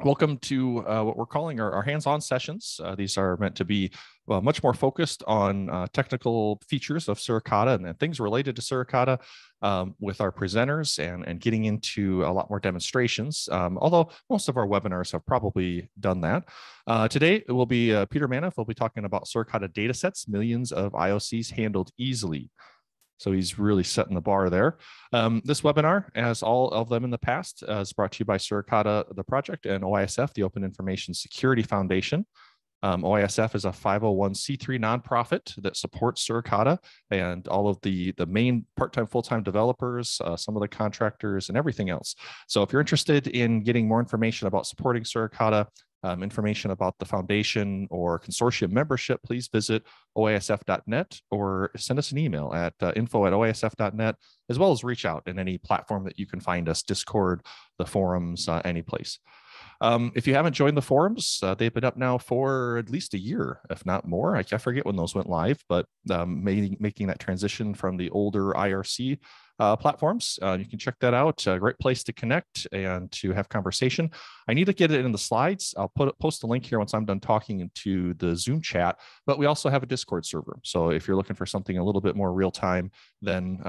Welcome to what we're calling our hands-on sessions. These are meant to be much more focused on technical features of Suricata and things related to Suricata with our presenters and getting into a lot more demonstrations, although most of our webinars have probably done that. Today, it will be Peter Manoff will be talking about Suricata datasets, millions of IOCs handled easily. So he's really setting the bar there. This webinar, as all of them in the past, is brought to you by Suricata, the project, and OISF, the Open Information Security Foundation. OISF is a 501c3 nonprofit that supports Suricata and all of the main part-time, full-time developers, some of the contractors, and everything else. So if you're interested in getting more information about supporting Suricata, information about the foundation or consortium membership, please visit oisf.net or send us an email at info@oisf.net, as well as reach out in any platform that you can find us, Discord, the forums, any place. If you haven't joined the forums, they've been up now for at least a year, if not more. I forget when those went live, but making that transition from the older IRC platforms. You can check that out. A great place to connect and to have conversation. I need to get it in the slides. I'll post a link here once I'm done talking into the Zoom chat, but we also have a Discord server. So if you're looking for something a little bit more real time, then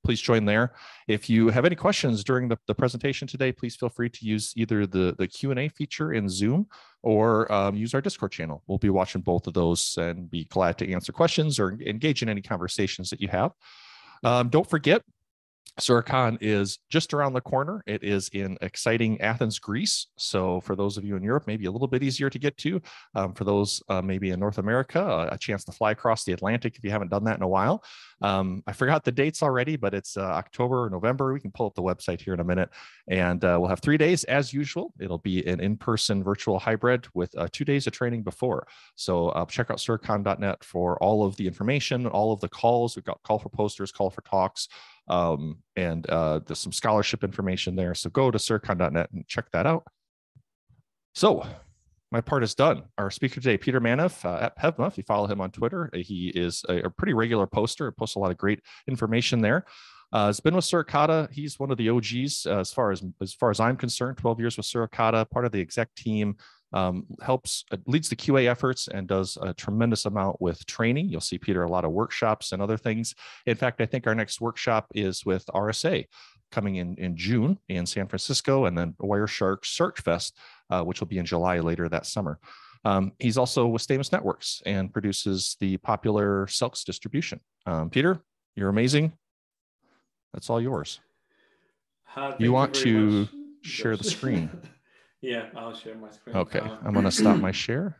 please join there. If you have any questions during the presentation today, please feel free to use either the Q&A feature in Zoom or use our Discord channel. We'll be watching both of those and be glad to answer questions or engage in any conversations that you have. Don't forget, Suricon is just around the corner. It is in exciting Athens, Greece. So for those of you in Europe, maybe a little bit easier to get to. For those maybe in North America, a chance to fly across the Atlantic if you haven't done that in a while. I forgot the dates already, but it's October or November. We can pull up the website here in a minute. And we'll have 3 days as usual. It'll be an in-person virtual hybrid with 2 days of training before. So check out suricon.net for all of the information, all of the calls. We've got call for posters, call for talks, and there's some scholarship information there. So go to suricon.net and check that out. So my part is done. Our speaker today, Peter Manoff at Pevma. If you follow him on Twitter, he is a pretty regular poster. Posts a lot of great information there. Has been with Suricata. He's one of the OGs as far as I'm concerned. 12 years with Suricata, part of the exec team. Leads the QA efforts and does a tremendous amount with training. You'll see Peter a lot of workshops and other things. In fact, I think our next workshop is with RSA coming in June in San Francisco, and then Wireshark Search Fest, which will be in July later that summer. He's also with Stamus Networks and produces the popular Selks distribution. Peter, you're amazing. That's all yours. You want to share the screen? Yeah, I'll share my screen. Okay, I'm going to stop my share.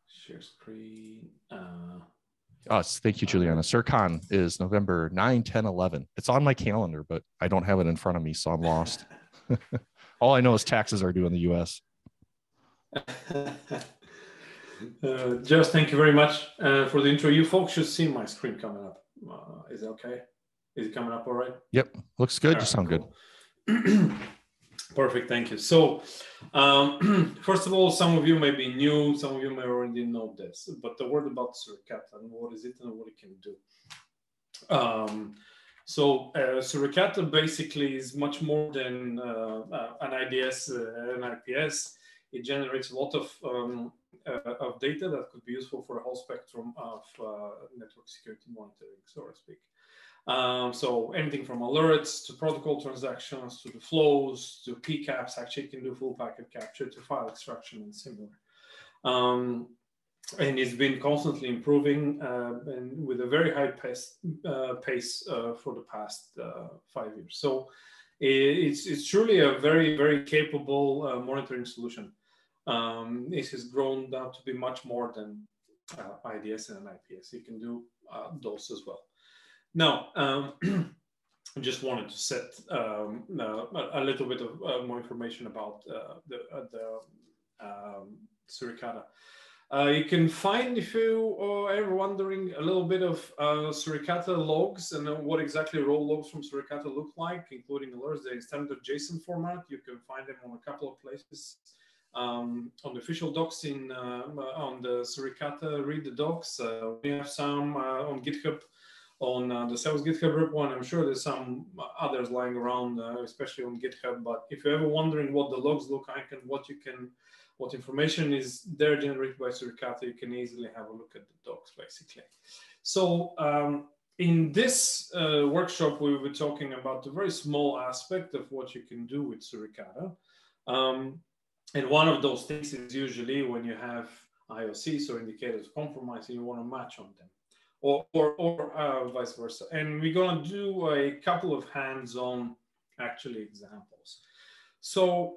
Share screen. Thank you, Juliana. Suricon is November 9, 10, 11. It's on my calendar, but I don't have it in front of me, so I'm lost. All I know is taxes are due in the U.S. Just thank you very much for the intro. You folks should see my screen coming up. Is it okay? Is it coming up all right? Yep, looks good. You sound good. Perfect, thank you. So, first of all, some of you may be new, some of you may already know this, but the word about Suricata and what is it and what it can do. Suricata basically is much more than an IDS, an IPS. It generates a lot of data that could be useful for a whole spectrum of network security monitoring, so to speak. So anything from alerts to protocol transactions to the flows to PCAPs, actually can do full packet capture to file extraction and similar. And it's been constantly improving and with a very high pace for the past 5 years. So it's truly a very, very capable monitoring solution. It has grown down to be much more than IDS and an IPS. You can do those as well. Now, I just wanted to set a little bit of more information about the Suricata. You can find, if you are ever wondering, a little bit of Suricata logs and what exactly raw logs from Suricata look like, including alerts. They're in standard JSON format. You can find them on a couple of places. On the official docs on the Suricata, read the docs. We have some on GitHub on the sales GitHub repo, and I'm sure there's some others lying around, especially on GitHub. But if you're ever wondering what the logs look like and what information is there generated by Suricata, you can easily have a look at the docs, basically. So in this workshop, we will be talking about a very small aspect of what you can do with Suricata. And one of those things is usually when you have IoCs or indicators of compromise and you want to match on them, or vice versa. And we're going to do a couple of hands-on actually examples. So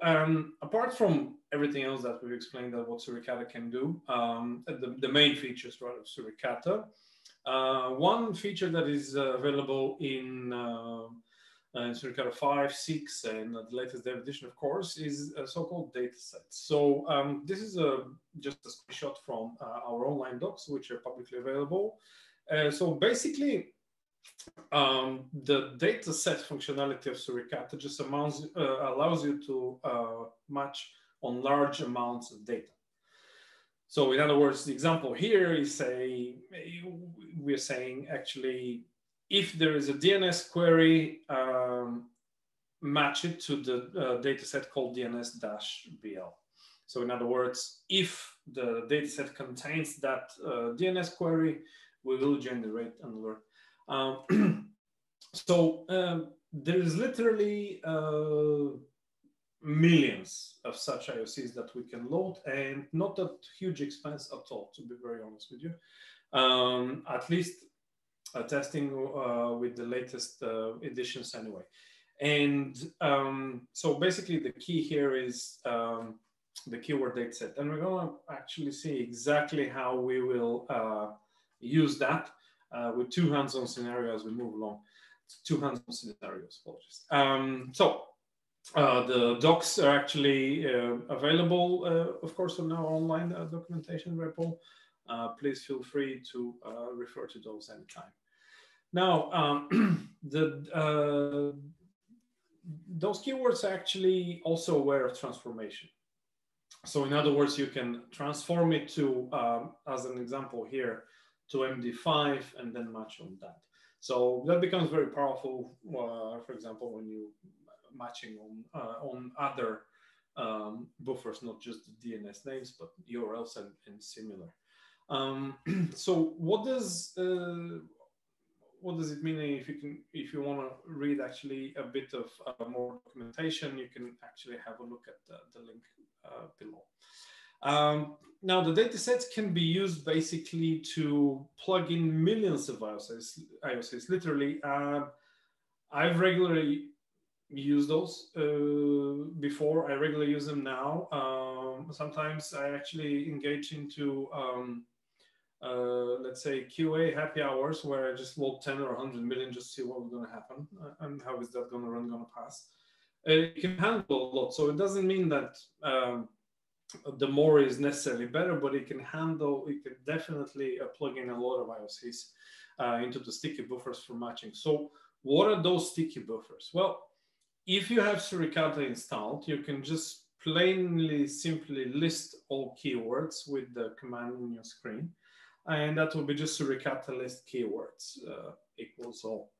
apart from everything else that we've explained that what Suricata can do, the main features rather of Suricata, one feature that is available in Suricata 5, 6, and the latest dev edition, of course, is so-called datasets. So this is just a screenshot from our online docs, which are publicly available. So basically, the dataset functionality of Suricata just allows you to match on large amounts of data. So in other words, the example here is we're saying actually, if there is a DNS query, match it to the dataset called DNS-BL. So in other words, if the dataset contains that DNS query, we will generate an alert. So there is literally millions of such IoCs that we can load, and not at huge expense at all, to be very honest with you. At least testing with the latest editions anyway. And so basically the key here is the keyword dataset. And we're going to actually see exactly how we will use that with two hands-on scenarios as we move along. Two hands-on scenarios, apologies. So the docs are actually available, of course, on our online documentation repo. Please feel free to refer to those anytime. Now, those keywords are actually also aware of transformation. So in other words, you can transform it to, as an example here, to MD5 and then match on that. So that becomes very powerful, for example, when you matching on other buffers, not just the DNS names, but URLs and similar. So what does it mean? If you want to read actually a bit of more documentation, you can actually have a look at the link below. Now, the datasets can be used basically to plug in millions of IoCs. Literally, I've regularly used those before. I regularly use them now. Sometimes I actually engage into let's say QA happy hours where I just load 10 or 100 million just to see what's going to happen and how is that going to pass. It can handle a lot, so it doesn't mean that the more is necessarily better, but it can definitely plug in a lot of IoCs into the sticky buffers for matching. So what are those sticky buffers? Well, if you have Suricata installed, you can just simply list all keywords with the command on your screen. And that will be just Suricata list keywords equals all.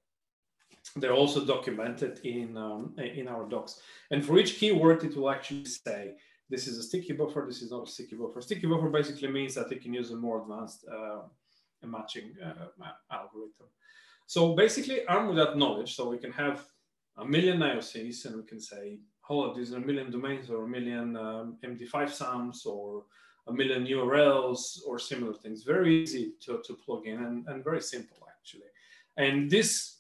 They're also documented in our docs. And for each keyword, it will actually say, this is a sticky buffer, this is not a sticky buffer. Sticky buffer basically means that it can use a more advanced matching algorithm. So basically, armed with that knowledge, so we can have a million IoCs and we can say, oh, these are a million domains or a million MD5 sums or a million URLs or similar things. Very easy to plug in and very simple, actually. And this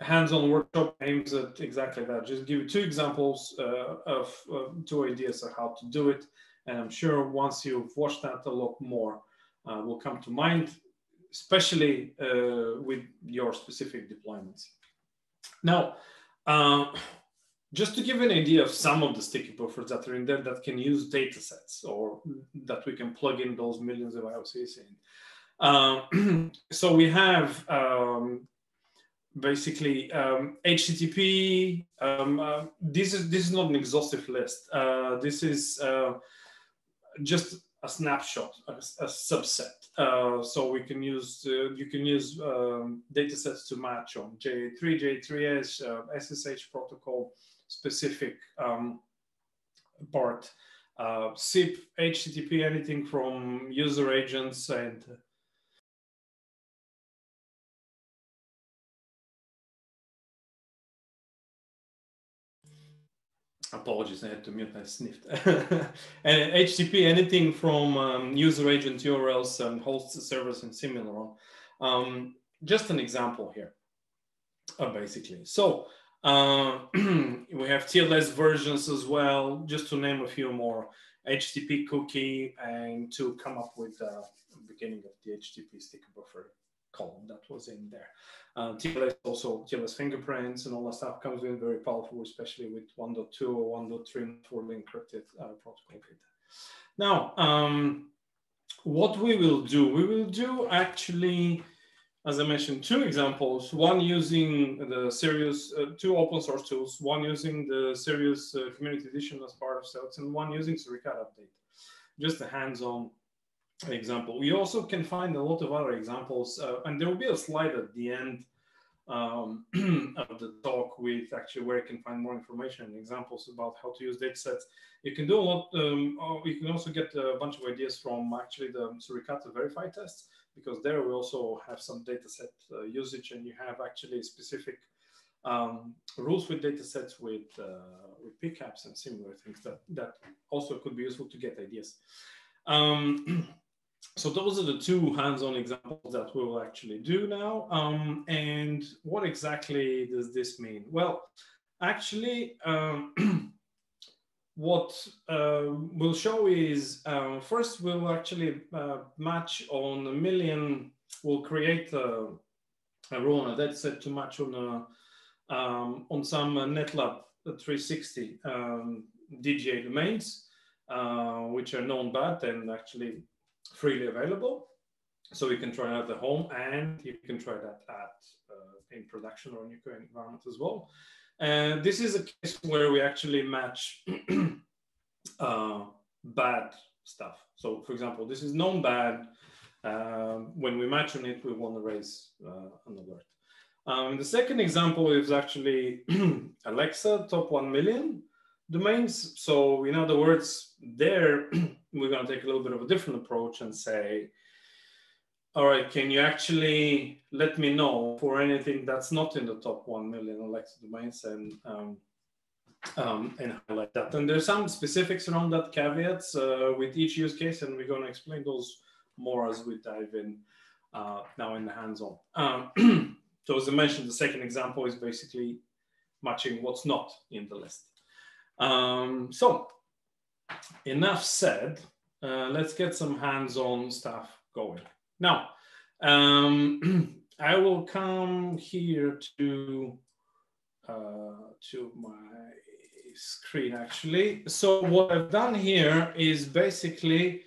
hands-on workshop aims at exactly that. Just give you two examples of two ideas of how to do it. And I'm sure once you've watched that, a lot more will come to mind, especially with your specific deployments. Now, just to give an idea of some of the sticky buffers that are in there that can use datasets or that we can plug in those millions of IoCs in. So we have basically http. This is not an exhaustive list. This is just a snapshot, a subset. So we can use you can use data sets to match on J3, J3S, SSH protocol specific part, SIP, http, anything from user agents and apologies, I had to mute, I sniffed. And HTTP, anything from user agent URLs and hosts, servers, and similar on. Just an example here, basically. So we have TLS versions as well, just to name a few more. HTTP cookie, and to come up with the beginning of the HTTP sticker buffer column that was in there. TLS also, TLS fingerprints and all that stuff comes in very powerful, especially with 1.2 or 1.3 fully encrypted protocol data. Now, what we will do actually, as I mentioned, two examples, one using the Sirius, two open source tools, one using the Sirius Community Edition as part of CELTS, and one using Suricata Update. Just a hands-on example. We also can find a lot of other examples, and there will be a slide at the end of the talk with actually where you can find more information and examples about how to use datasets. You can do a lot, you can also get a bunch of ideas from actually the Suricata Verify tests, because there we also have some dataset usage, and you have actually specific rules with datasets with PCAPs and similar things that also could be useful to get ideas. So those are the two hands-on examples that we will actually do now. And what exactly does this mean? Well, actually, what we'll show is first we'll actually match on 1 million. We'll create a rule on a dataset to match on some NetLab 360 DGA domains, which are known bad and actually freely available. So you can try it at the home, and you can try that in production or in your current environment as well. And this is a case where we actually match bad stuff. So for example, this is known bad. When we match on it, we want to raise an alert. The second example is actually Alexa top 1 million domains. So in other words, there we're going to take a little bit of a different approach and say, all right, can you actually let me know for anything that's not in the top 1 million Alexa domains and highlight that. And there's some specifics around that, caveats with each use case, and we're going to explain those more as we dive in now in the hands-on. So as I mentioned, the second example is basically matching what's not in the list. So enough said, let's get some hands-on stuff going. Now, I will come here to my screen actually. So what I've done here is basically,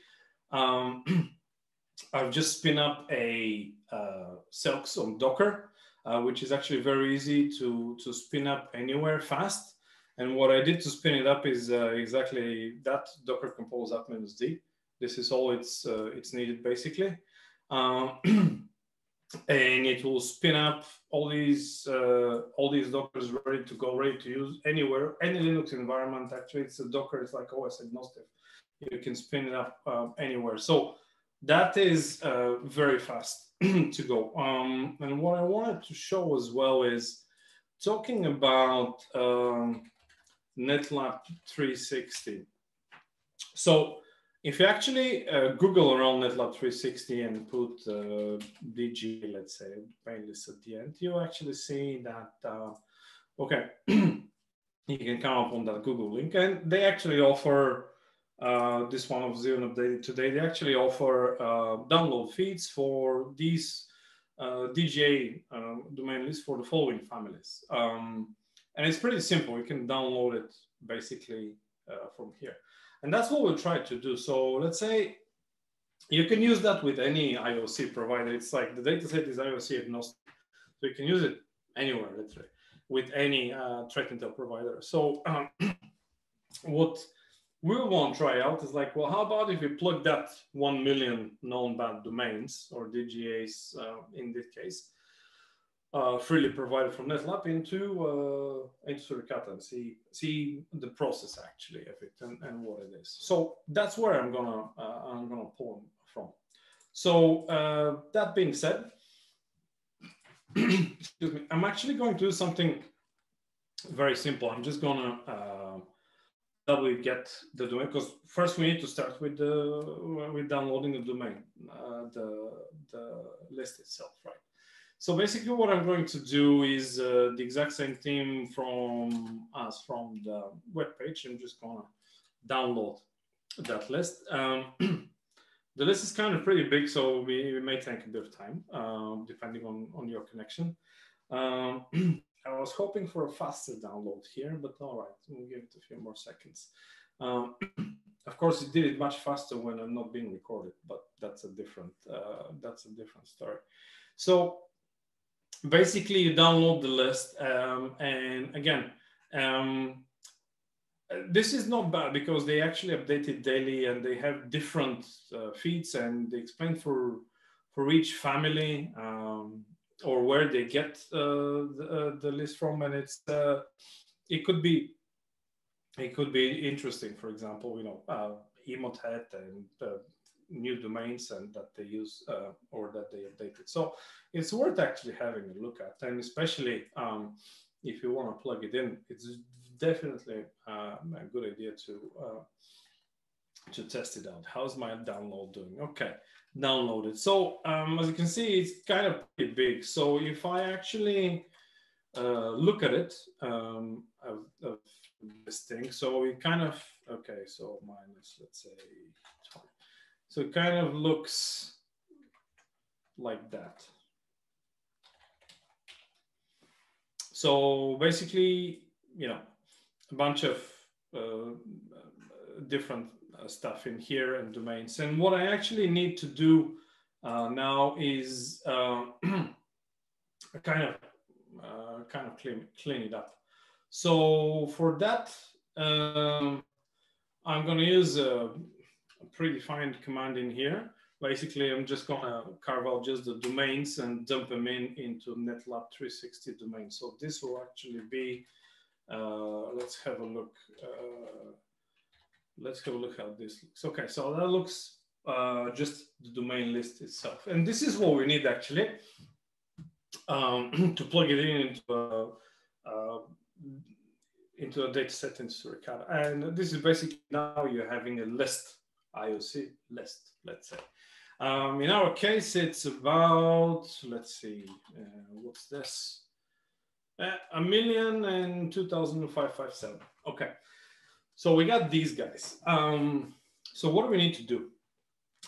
I've just spin up a CELTS on Docker, which is actually very easy to spin up anywhere fast. And what I did to spin it up is exactly that, Docker compose app-d. This is all it's needed basically. And it will spin up all these Dockers ready to go, ready to use anywhere, any Linux environment. Actually, it's a Docker, it's like OS agnostic. You can spin it up anywhere. So that is very fast to go. And what I wanted to show as well is talking about NetLab 360. So if you actually Google around NetLab 360 and put DG, let's say, main list at the end, you actually see that, okay, you can come up on that Google link. And they actually offer, this one was even updated today, they actually offer download feeds for these DGA domain lists for the following families. And it's pretty simple. You can download it basically from here. And that's what we'll try to do. So let's say you can use that with any IOC provider. It's like the dataset is IOC agnostic. So you can use it anywhere, let's say, with any threat intel provider. So what we want to try out is like, well, how about if we plug that 1 million known bad domains, or DGAs in this case, freely provided from NetLab into Suricata, and see the process actually of it and what it is. So that's where I'm gonna pull from. So that being said, excuse me, I'm actually going to do something very simple. I'm just gonna get the domain, because first we need to start with downloading the domain, the list itself, right? So basically what I'm going to do is the exact same thing from the web page. I'm just gonna download that list. The list is kind of pretty big, so we may take a bit of time, depending on your connection. I was hoping for a faster download here, but all right, we'll give it a few more seconds. Of course, it did it much faster when I'm not being recorded, but that's a different story. So basically, you download the list, and again, this is not bad because they actually update it daily, and they have different feeds, and they explain for each family or where they get the list from, and it could be interesting. For example, Emotet and new domains and that they use or that they updated. So it's worth actually having a look at, and especially if you want to plug it in, it's definitely a good idea to test it out. How's my download doing? Okay, downloaded. So as you can see, it's kind of pretty big. So if I actually look at it of this thing, so it kind of, okay, so minus, let's say 20. So it kind of looks like that. So basically, a bunch of different stuff in here and domains. And what I actually need to do now is kind of clean it up. So for that, I'm going to use a predefined command in here. Basically, I'm just going to carve out just the domains and dump them into NetLab 360 domain. So this will actually be, let's have a look. Let's have a look how this looks. Okay, so that looks just the domain list itself. And this is what we need actually to plug it into a data set in Suricata. And this is basically now you're having a list, IOC list, let's say. In our case, it's about, let's see, what's this? 1,002,557. Okay, so we got these guys. So what do we need to do?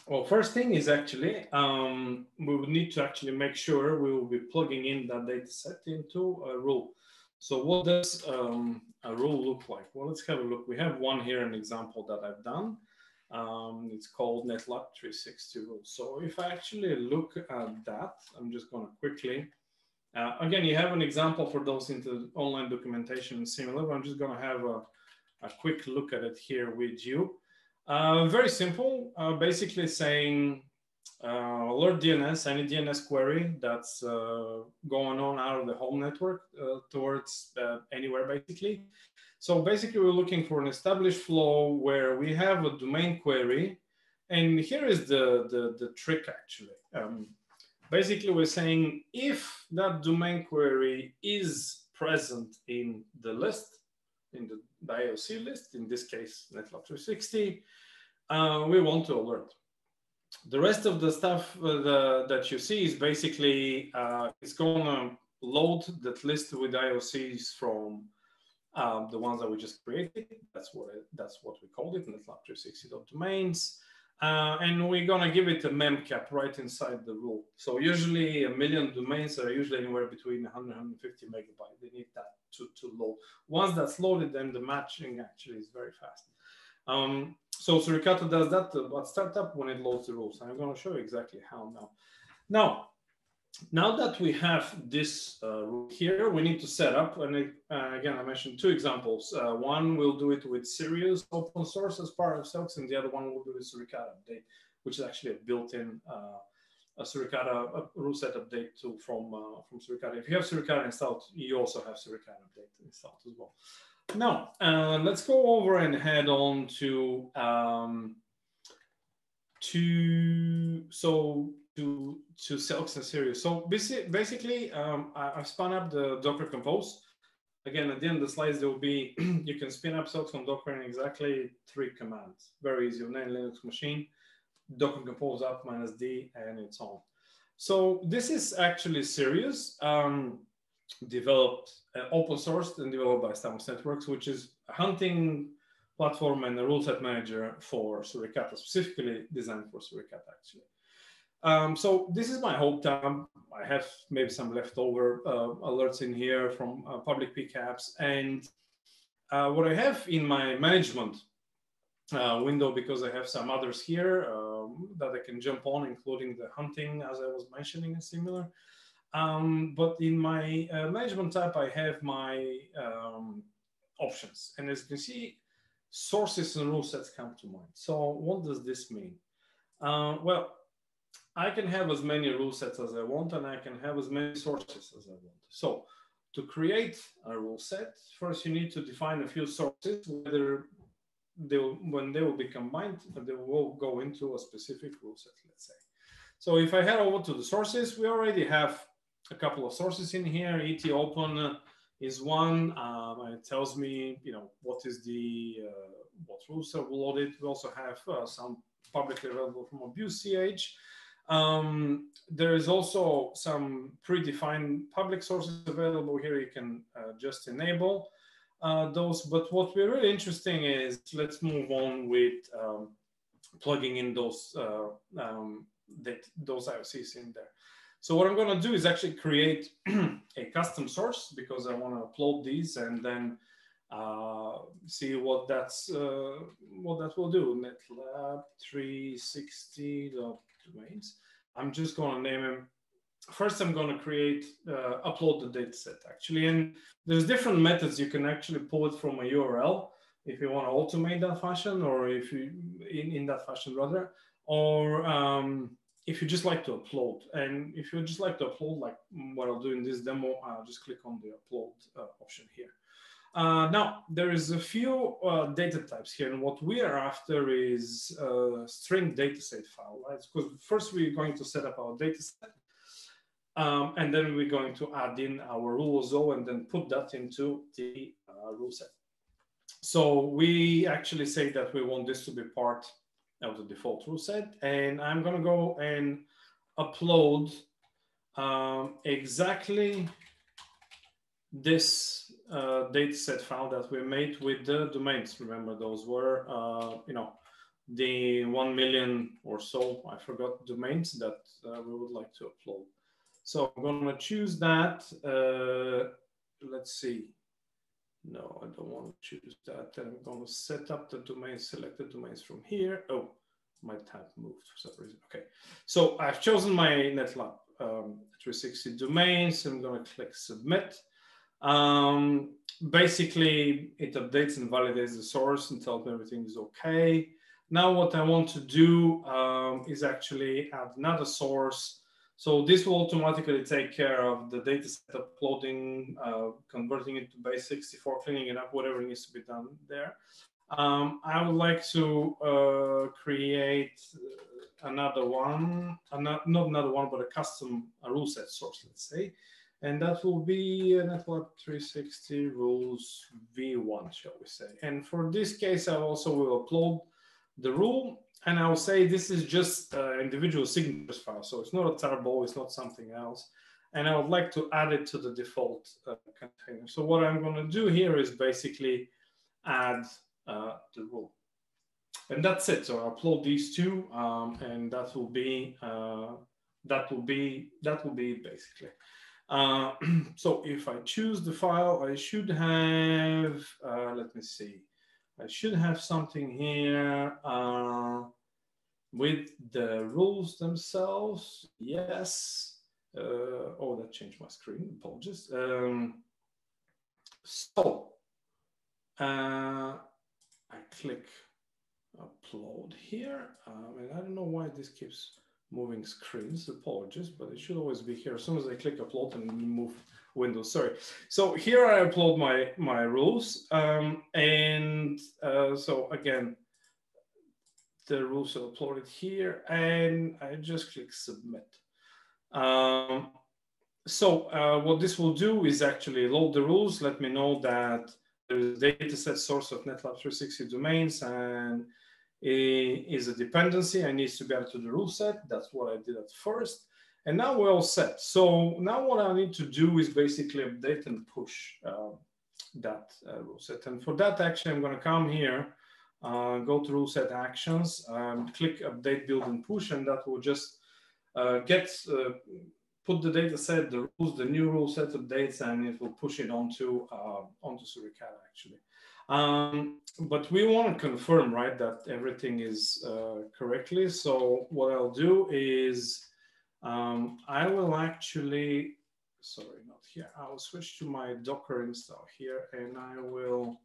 Well, first thing is actually, we would need to actually make sure we will be plugging in that data set into a rule. So what does a rule look like? Well, let's have a look. We have one here, an example that I've done. It's called NetLab 360 rule. So if I actually look at that, I'm just going to quickly, again, you have an example for those into online documentation and similar, but I'm just going to have a quick look at it here with you. Very simple, basically saying alert DNS, any DNS query that's going on out of the home network towards anywhere basically. So basically we're looking for an established flow where we have a domain query. And here is the trick actually. Basically we're saying if that domain query is present in the list, in the IOC list, in this case, NetLab 360, we want to alert. The rest of the stuff that you see is basically, it's going to load that list with IOCs from the ones that we just created. That's what we called it, NetLab 360.domains. And we're going to give it a memcap right inside the rule. So usually 1 million domains are usually anywhere between 100 and 150 megabytes. They need that to load. Once that's loaded, then the matching actually is very fast. So Suricata does that at startup when it loads the rules. I'm going to show you exactly how now. Now, Now that we have this here, we need to set up, and again, I mentioned two examples. One, we'll do it with Sirius open source as part of SOX, and the other one will do with Suricata update, which is actually a built-in a Suricata rule set update tool from Suricata. If you have Suricata installed, you also have Suricata update installed as well. Now, let's go over and head on to SOX and Sirius. So basically, I've spun up the Docker Compose. Again, at the end of the slides, there will be, you can spin up SOX on Docker in exactly 3 commands. Very easy on any Linux machine. Docker Compose up -d, and it's on. So this is actually Sirius, developed, open sourced and developed by Stamos Networks, which is a hunting platform and a rule set manager for Suricata, specifically designed for Suricata, actually. So this is my home tab. I have maybe some leftover alerts in here from public PCAPs. And what I have in my management window, because I have some others here that I can jump on, including the hunting, as I was mentioning, and similar. But in my management tab, I have my options. And as you can see, sources and rule sets come to mind. So what does this mean? Well, I can have as many rule sets as I want, and I can have as many sources as I want. So to create a rule set, first you need to define a few sources, whether when they will be combined, they will go into a specific rule set, let's say. So if I head over to the sources, we already have a couple of sources in here. ET open is one. It tells me, what is the what rules are loaded. We also have some publicly available from abuse.ch. There is also some predefined public sources available here. You can just enable those. But what we're really interesting is, let's move on with plugging in those IoCs in there. So what I'm going to do is actually create a custom source, because I want to upload these and then see what that will do. NetLab 360 domains. I'm just going to name them. First, I'm going to create upload the dataset actually, and there's different methods. You can actually pull it from a URL if you want to automate that fashion, or if you in that fashion rather, or if you just like to upload. And if you just like to upload, like what I'll do in this demo, I'll just click on the upload option here. Now, there is a few data types here, and what we are after is a string dataset file, right? Because first we're going to set up our dataset, and then we're going to add in our rules, and then put that into the rule set. So we actually say that we want this to be part of the default rule set, and I'm going to go and upload exactly this dataset file that we made with the domains. Remember, those were the 1 million or so, I forgot, domains that we would like to upload. So I'm going to choose that. Let's see. No, I don't want to choose that. I'm going to set up the domains, select the domains from here. Oh, my tab moved for some reason. Okay, so I've chosen my NetLab 360 domains. I'm going to click submit. Basically, it updates and validates the source and tells me everything is okay. Now, what I want to do is actually add another source. So this will automatically take care of the dataset uploading, converting it to base64, cleaning it up, whatever needs to be done there. I would like to create another one, not another one, but a custom rule set source, let's say. And that will be NetLab 360 rules v1, shall we say. And for this case, I also will upload the rule. And I'll say this is just individual signatures file. So it's not a tarball, it's not something else. And I would like to add it to the default container. So what I'm going to do here is basically add the rule. And that's it. So I'll upload these two, and that will be it basically. So if I choose the file, I should have, let me see. I should have something here with the rules themselves. Yes. Oh, that changed my screen. Apologies. I click upload here, and I don't know why this keeps moving screens. Apologies, but it should always be here. As soon as I click upload and move windows, sorry. So here I upload my rules, so again, the rules are uploaded here, and I just click submit. What this will do is actually load the rules, let me know that there is a dataset source of NetLab 360 domains and it is a dependency. I need to get to the rule set. That's what I did at first. And now we're all set. So now what I need to do is basically update and push that rule set. And for that, actually, I'm going to come here, go to rule set actions, click update, build, and push, and that will just put the data set, the rules, the new rule set updates, and it will push it onto Suricata actually. But we want to confirm, right, that everything is correctly. So what I'll do is I will actually, sorry, not here. I will switch to my Docker install here, and I will,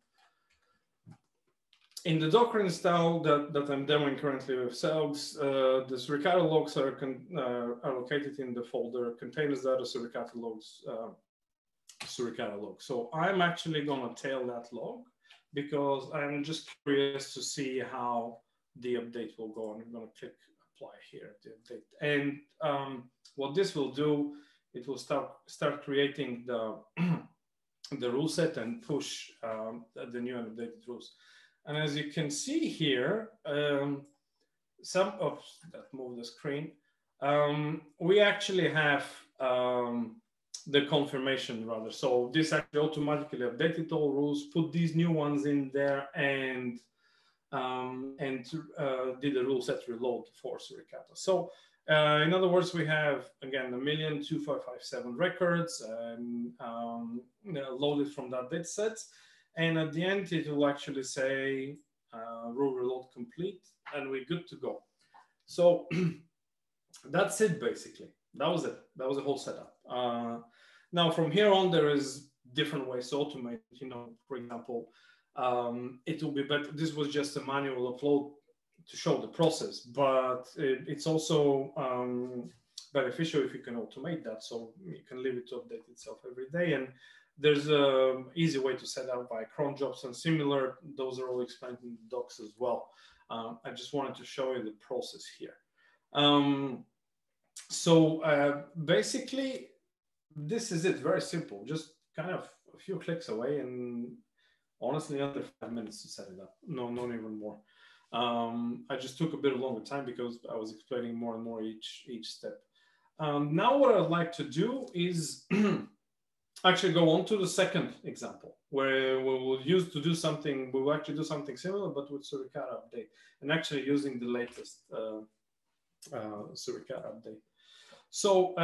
in the Docker install that I'm demoing currently with Selgs, the Suricata logs are located in the folder containers data Suricata logs, Suricata log. So I'm actually going to tail that log because I'm just curious to see how the update will go. And I'm going to click apply here, the update. And what this will do, it will start creating the the rule set and push the new and updated rules. And as you can see here, some of that move the screen, we actually have the confirmation rather. So this actually automatically updated all rules, put these new ones in there, and did a rule set reload for Suricata. So in other words, we have again 1,000,02557 records loaded from that data set. And at the end, it will actually say rule reload complete, and we're good to go. So that's it, basically. That was it. That was the whole setup. Now, from here on, there is different ways to automate. You know, for example, it will be better. This was just a manual upload to show the process, but it's also beneficial if you can automate that. So you can leave it to update itself every day. And there's an easy way to set up by cron jobs and similar. Those are all explained in the docs as well. I just wanted to show you the process here. Basically, this is it. Very simple. Just kind of a few clicks away, and honestly, under 5 minutes to set it up. No, not even more. I just took a bit longer time because I was explaining more and more each step. Now, what I'd like to do is actually go on to the second example where we'll use to do something. We'll actually do something similar, but with Suricata update, and actually using the latest Suricata update. So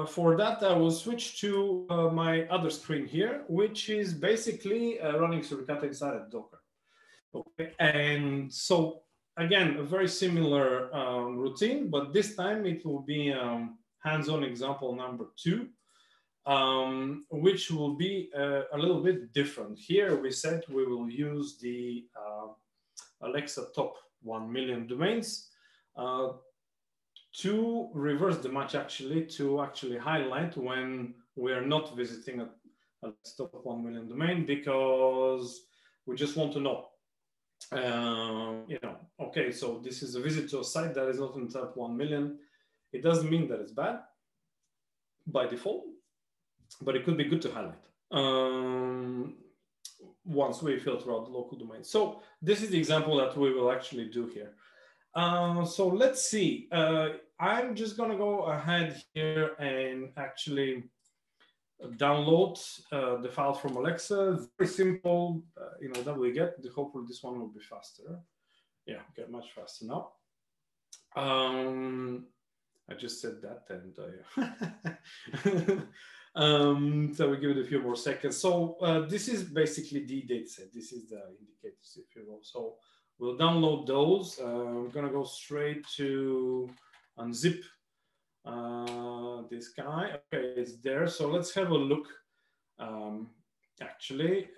for that, I will switch to my other screen here, which is basically running Suricata inside of Docker. Okay, and so again, a very similar routine, but this time it will be hands-on example number 2. Which will be a little bit different. Here we said we will use the Alexa top 1 million domains to reverse the match, actually, to actually highlight when we are not visiting a Alexa top 1 million domain, because we just want to know, you know, okay, so this is a visit to a site that is not in top 1 million. It doesn't mean that it's bad by default, but it could be good to highlight once we filter out the local domain. So this is the example that we will actually do here. So let's see. I'm just going to go ahead here and actually download the file from Alexa. Very simple, you know, that we get. Hopefully this one will be faster. Yeah, get much faster now. I just said that, and so we give it a few more seconds. So this is basically the dataset. This is the indicators, if you will. So we'll download those. We're going to go straight to unzip This guy, okay, it's there. So let's have a look. Actually,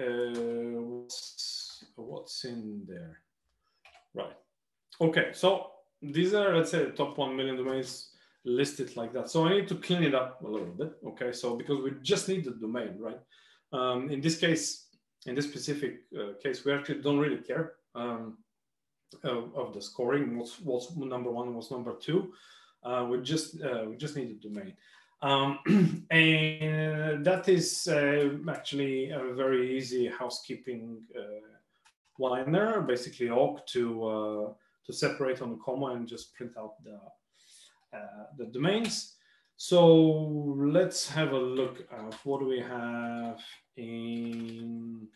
what's in there? Right. Okay, so these are, let's say, the top 1 million domains listed like that. So I need to clean it up a little bit. Okay, so because we just need the domain, right? In this case, in this specific case, we actually don't really care of the scoring. What's number one? What's number two? We just need the domain. And that is actually a very easy housekeeping liner, basically awk to separate on the comma and just print out the domains. So let's have a look at what do we have in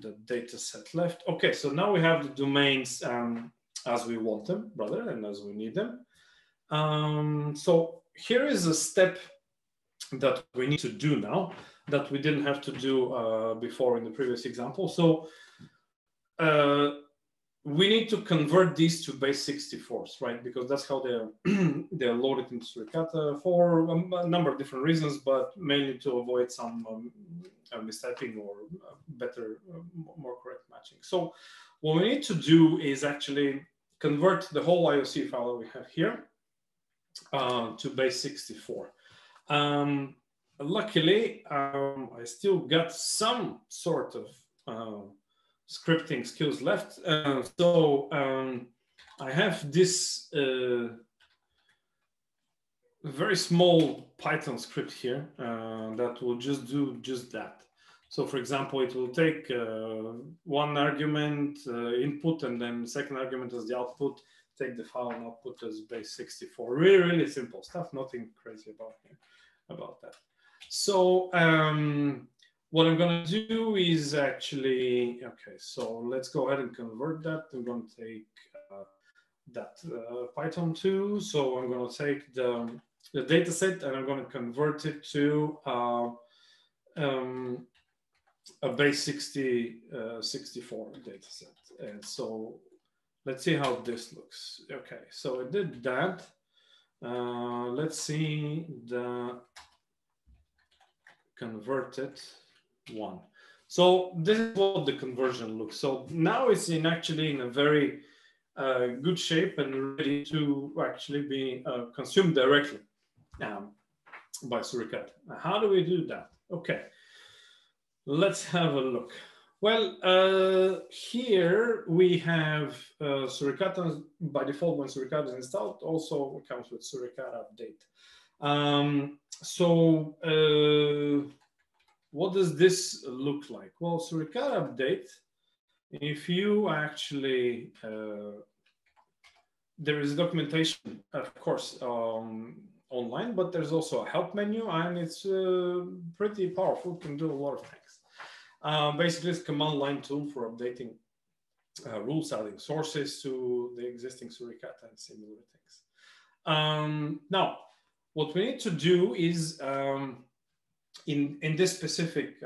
the data set left. Okay, so now we have the domains as we want them, rather, and as we need them. So here is a step that we need to do now that we didn't have to do before in the previous example. So we need to convert these to base 64s, right? Because that's how they're loaded into Suricata for a number of different reasons, but mainly to avoid some mistyping or better, more correct matching. So what we need to do is actually convert the whole IOC file that we have here to base 64. Luckily, I still got some sort of scripting skills left. So I have this very small Python script here that will just do just that. So for example, it will take one argument input and then second argument as the output, take the file and output as base 64. Really, really simple stuff, nothing crazy about that. So what I'm going to do is actually, okay, so let's go ahead and convert that. I'm going to take that Python 2. So I'm going to take the data set and I'm going to convert it to a base 64 data set. And so let's see how this looks. Okay, so I did that. Let's see the converted one. So this is what the conversion looks. So now it's actually in a very good shape and ready to actually be consumed directly by Suricata. How do we do that? Okay, let's have a look. Well, here we have Suricata. By default, when Suricata is installed, also comes with Suricata update. So what does this look like? Well, Suricata update, if you actually, there is documentation, of course, online, but there's also a help menu and it's pretty powerful, can do a lot of things. Basically, it's a command line tool for updating rules, adding sources to the existing Suricata and similar things. Now, what we need to do is, in this specific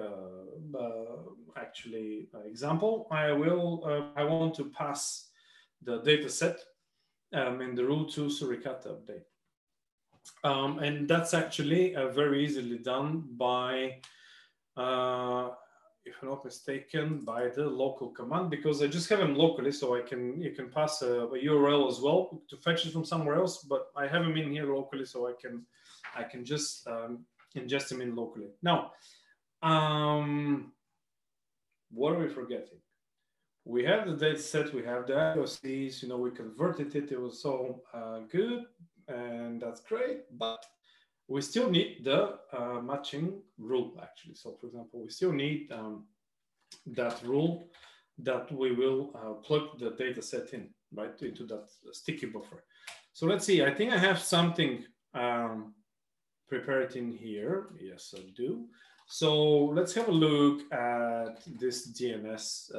example, I want to pass the data set in the rule to Suricata update. And that's actually very easily done by, if I'm not mistaken, by the local command, because I just have them locally, so you can pass a URL as well to fetch it from somewhere else, but I have them in here locally, so I can just ingest them in locally. Now, what are we forgetting? We have the data set, we have the IOCs, we converted it, it was so good, and that's great, but we still need the matching rule, actually. So, for example, we still need that rule that we will plug the data set in, right, into that sticky buffer. So let's see, I think I have something prepared in here. Yes, I do. So let's have a look at this DNS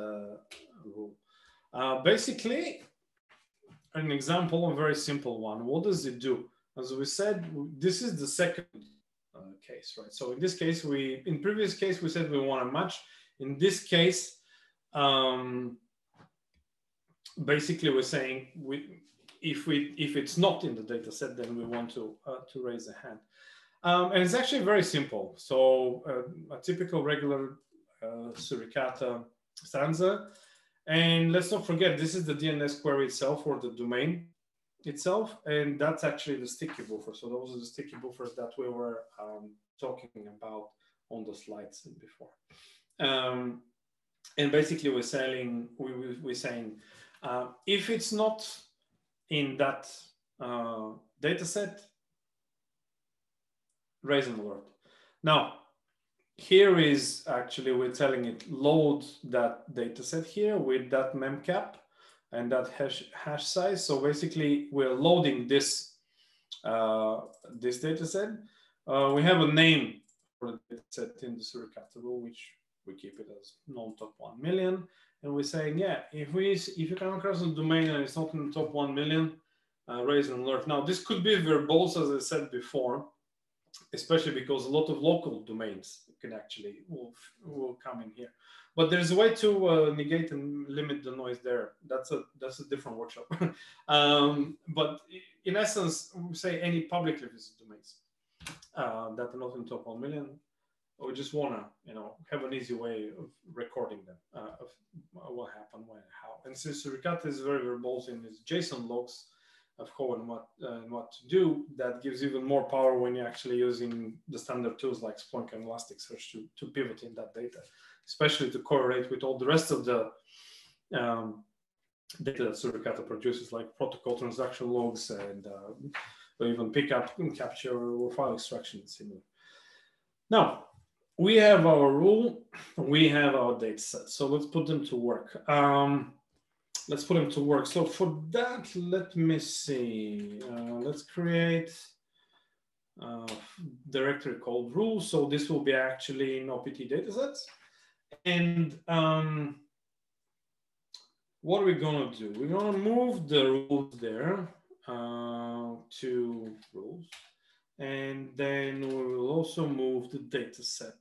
rule. Basically, an example, a very simple one. What does it do? As we said, this is the second case, right? So in this case, in previous case, we said we want to match. In this case, basically we're saying if it's not in the data set, then we want to raise a hand. And it's actually very simple. So a typical regular Suricata stanza. And let's not forget, this is the DNS query itself, or the domain itself. And that's actually the sticky buffer. So those are the sticky buffers that we were talking about on the slides before. And basically we're saying, if it's not in that data set, raise an alert. Now, here is actually, we're telling it load that data set here with that memcap and that hash size. So basically we're loading this, this data set. We have a name for the data set in the Suricata rule, which we keep it as non-top 1 million. And we're saying, yeah, if you come across a domain and it's not in the top 1 million, raise an alert. Now, this could be verbose, as I said before, especially because a lot of local domains can actually will come in here. But there's a way to negate and limit the noise there. That's a different workshop. But in essence, we say any publicly visited domains that are not in the top 1 million. We just want to, have an easy way of recording them, of what happened, when, how. And since Suricata is very verbose in its JSON logs of how and what to do, that gives even more power when you're actually using the standard tools like Splunk and Elasticsearch to pivot in that data, especially to correlate with all the rest of the data that Suricata produces, like protocol transaction logs and or even pickup and capture or file extraction and similar. Now, we have our rule, we have our data set. So let's put them to work. Let's put them to work. So for that, let me see. Let's create a directory called rules. So this will be actually in OPT datasets. And what are we going to do? We're going to move the rules there to rules. And then we will also move the data set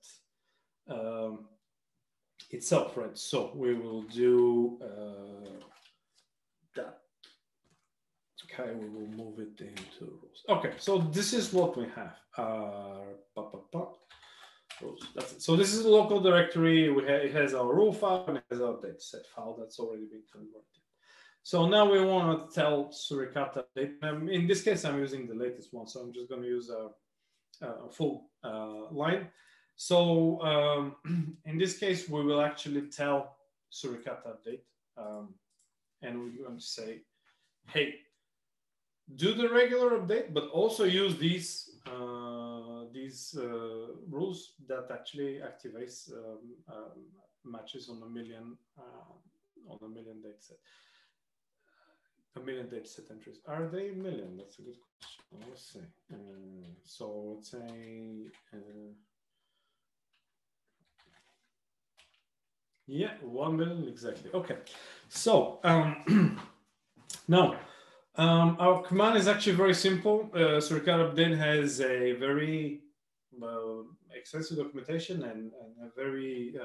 itself, right? So we will do that. Okay, we will move it into rules. Okay, so this is what we have. Rules. That's it. So this is a local directory. It has our rule file and it has our data set file that's already been converted. So now we want to tell Suricata. In this case, I'm using the latest one, so I'm just going to use a full line. So in this case, we will actually tell Suricata update, and we're going to say, hey, do the regular update, but also use these rules that actually activates matches on a million data set. A million data set entries. Are they a million? That's a good question. Let's see. So let's say, yeah, 1 million exactly. Okay. So now our command is actually very simple. Suricata update has a very extensive documentation and a very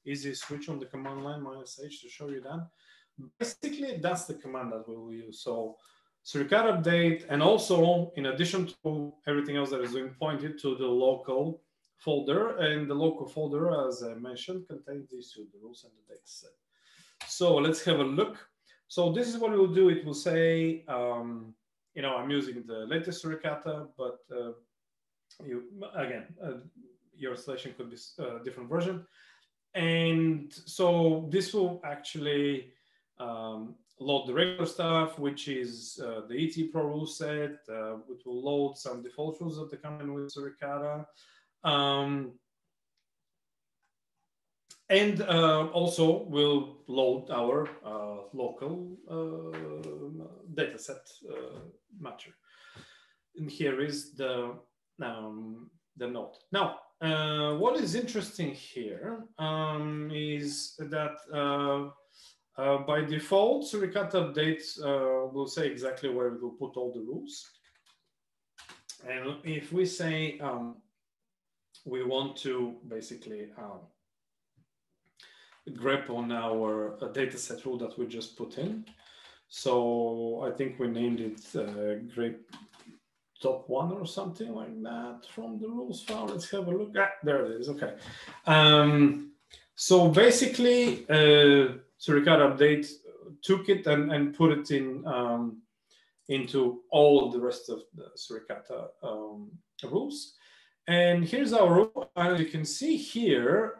easy switch on the command line -h to show you that. Basically, that's the command that we will use. So Suricata update, and also in addition to everything else that is doing, pointed to the local folder, and the local folder, as I mentioned, contains these two, the rules and the data set. So let's have a look. So this is what it will do. It will say, I'm using the latest Suricata, but your installation could be a different version. And so this will actually load the regular stuff, which is the ET Pro rule set, which will load some default rules that come in with Suricata. And also will load our local dataset matcher. And here is the note. Now, what is interesting here is that by default, Suricata updates will say exactly where we will put all the rules. And if we say we want to basically grep on our dataset rule that we just put in, So I think we named it grape top 1 or something like that from the rules file. Let's have a look. There it is. Okay. So basically, Suricata update took it and put it in into all the rest of the Suricata rules. And here's our rule. As you can see here,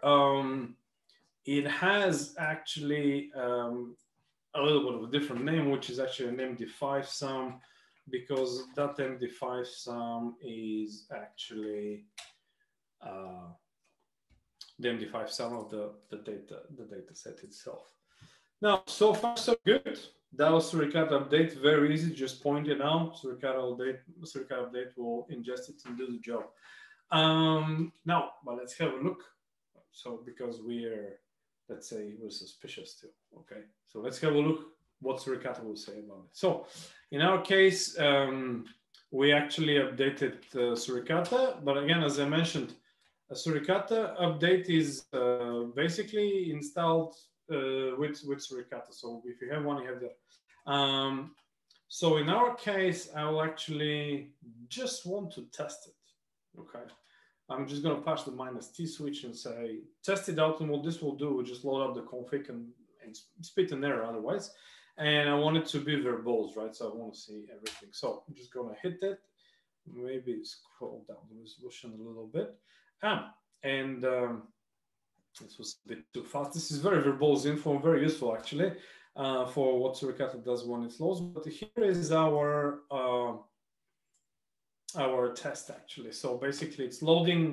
it has actually a little bit of a different name, which is actually an MD5 sum, because that MD5 sum is actually the MD5 sum of the data set itself. Now, so far so good. That was Suricata update, very easy, just point it out. Suricata update will ingest it and do the job. Now, but let's have a look. So because we're, let's say we're suspicious too, okay? So let's have a look what Suricata will say about it. So in our case, we actually updated Suricata, but again, as I mentioned, a Suricata update is basically installed with Suricata. So if you have one, you have that. So in our case, I will actually just want to test it, okay? I'm just going to push the -T switch and say, test it out, and what this will do, we'll just load up the config and spit an error otherwise. And I want it to be verbose, right? So I want to see everything. So I'm just going to hit it, maybe scroll down the resolution a little bit. This was a bit too fast. This is very verbose info, very useful actually for what Suricata does when it's loads. But here is our test actually. So basically, it's loading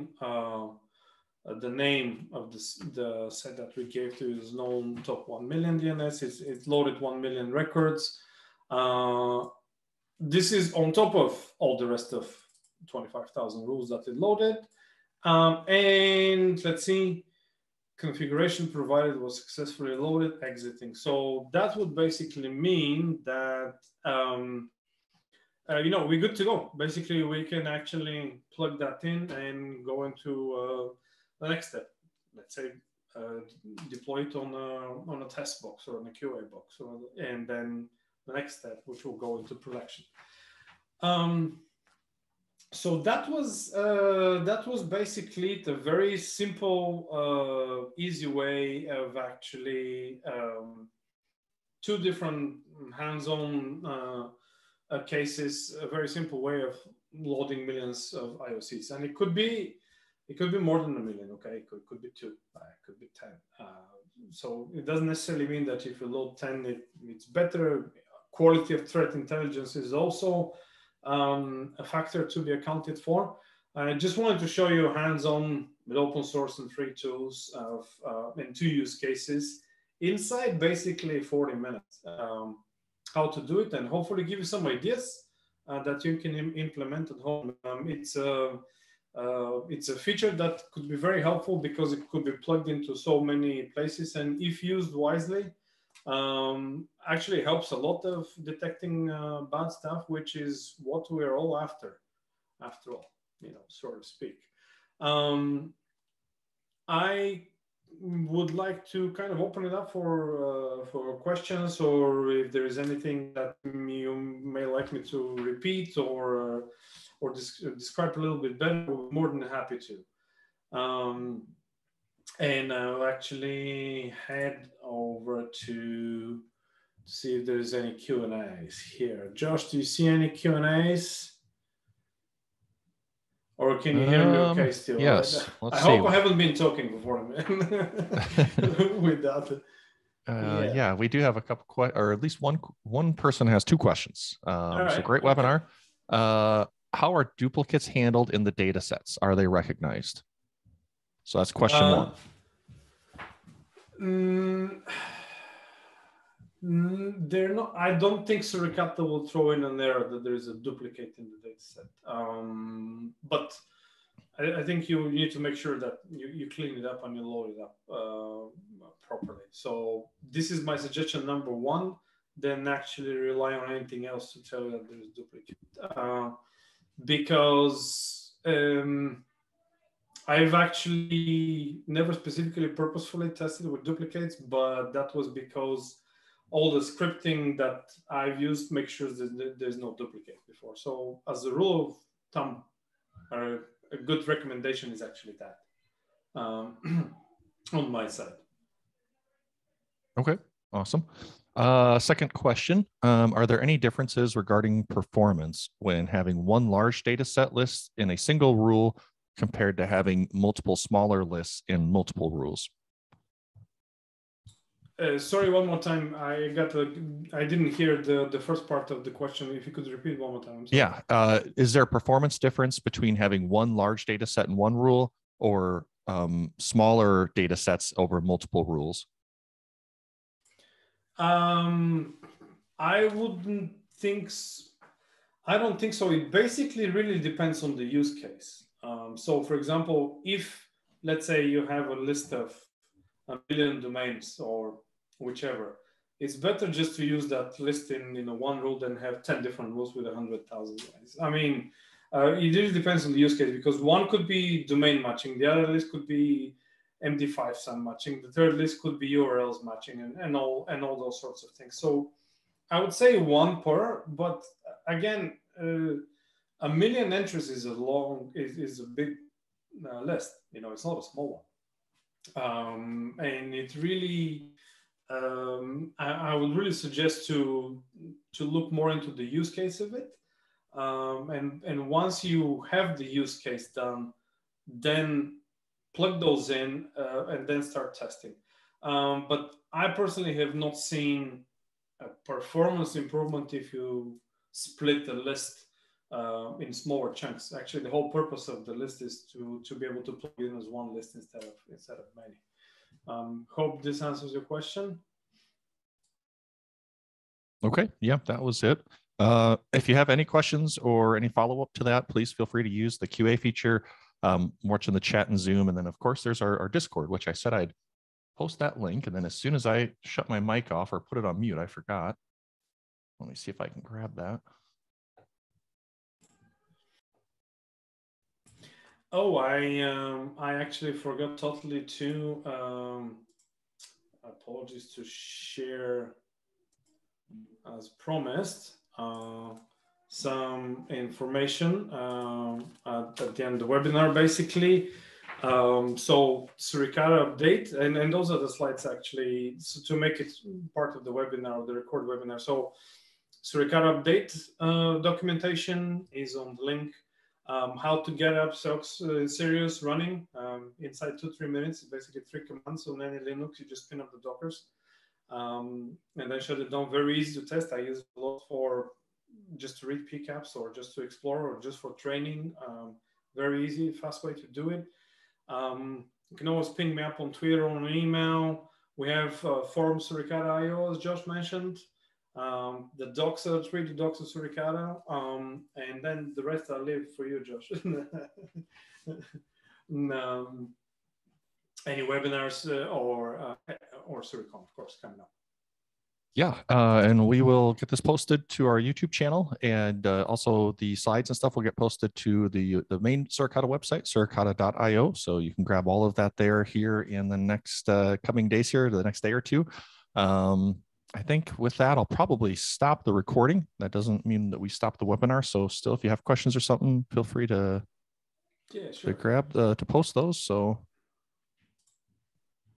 the name of the set that we gave to is known top 1 million DNS. It's loaded 1 million records. This is on top of all the rest of 25,000 rules that it loaded. And let's see, configuration provided was successfully loaded, exiting. So that would basically mean that you know, we're good to go. Basically, we can actually plug that in and go into the next step. Let's say deploy it on a test box or on a QA box, and then the next step, which will go into production. So that was basically the very simple, easy way of actually two different hands-on cases, a very simple way of loading millions of IOCs, and it could be more than 1 million. Okay, it could be 2, it could be 10. So it doesn't necessarily mean that if you load 10, it's better. Quality of threat intelligence is also a factor to be accounted for. I just wanted to show you hands-on with open source and free tools of in 2 use cases inside basically 40 minutes. How to do it, and hopefully give you some ideas that you can implement at home. It's a feature that could be very helpful because it could be plugged into so many places, and if used wisely, actually helps a lot of detecting bad stuff, which is what we're all after all, you know, so to speak. I would like to kind of open it up for questions, or if there is anything that you may like me to repeat or describe a little bit better, we're more than happy to. And I'll actually head over to see if there's any Q&As here. Josh, do you see any Q&As? Or can you hear me okay still? Yes. I hope I haven't been talking before with that. Yeah, we do have a couple or at least one person has 2 questions. Right. So great webinar. How are duplicates handled in the data sets? Are they recognized? So that's question 1. They're not. I don't think Suricata will throw in an error that there is a duplicate in the data set. But I think you need to make sure that you clean it up and you load it up properly. So this is my suggestion number 1. Then actually rely on anything else to tell you that there is duplicate. Because I've actually never specifically purposefully tested with duplicates, but that was because all the scripting that I've used makes sure that there's no duplicate before. So as a rule of thumb, a good recommendation is actually that on my side. Okay, awesome. Second question, are there any differences regarding performance when having one large data set list in a single rule compared to having multiple smaller lists in multiple rules? Sorry, one more time. I didn't hear the first part of the question. If you could repeat one more time. Yeah. Is there a performance difference between having one large data set in one rule or smaller data sets over multiple rules? I wouldn't think. I don't think so. It basically really depends on the use case. So, for example, if let's say you have a list of 1 million domains or whichever, it's better just to use that list in one rule than have 10 different rules with 100,000 lines. I mean, it really depends on the use case, because one could be domain matching, the other list could be MD5 SAM matching, the third list could be URLs matching, and all those sorts of things. So I would say one per, but again, 1 million entries is a big list. It's not a small one, and it really. I would really suggest to look more into the use case of it, and once you have the use case done, then plug those in and then start testing. But I personally have not seen a performance improvement if you split the list in smaller chunks. Actually, the whole purpose of the list is to be able to plug it in as one list instead of many. Hope this answers your question. Okay, yeah, that was it. If you have any questions or any follow-up to that, please feel free to use the QA feature, watch in the chat and Zoom. And then, of course, there's our Discord, which I said I'd post that link. And then as soon as I shut my mic off or put it on mute, I forgot. Let me see if I can grab that. Oh, I actually forgot totally to, apologies, to share as promised some information at the end of the webinar, basically. So Suricata update, and those are the slides actually, so to make it part of the webinar, the record webinar. So Suricata update documentation is on the link. How to get up Sirius running inside 2-3 minutes. Basically 3 commands on any Linux. You just spin up the Dockers and then shut it down. Very easy to test. I use it a lot for just to read PCAPs or just to explore or just for training. Very easy, fast way to do it. You can always ping me up on Twitter or on email. We have forum Suricata IO, as Josh mentioned. The docs, read the docs of Suricata, and then the rest I'll leave for you, Josh. Any webinars or Suricon, of course, coming up. Yeah, and we will get this posted to our YouTube channel, and also the slides and stuff will get posted to the main Suricata website, suricata.io. So you can grab all of that there here in the next coming days here, the next day or two. I think with that, I'll probably stop the recording. That doesn't mean that we stop the webinar. So still, if you have questions or something, feel free to grab to post those. So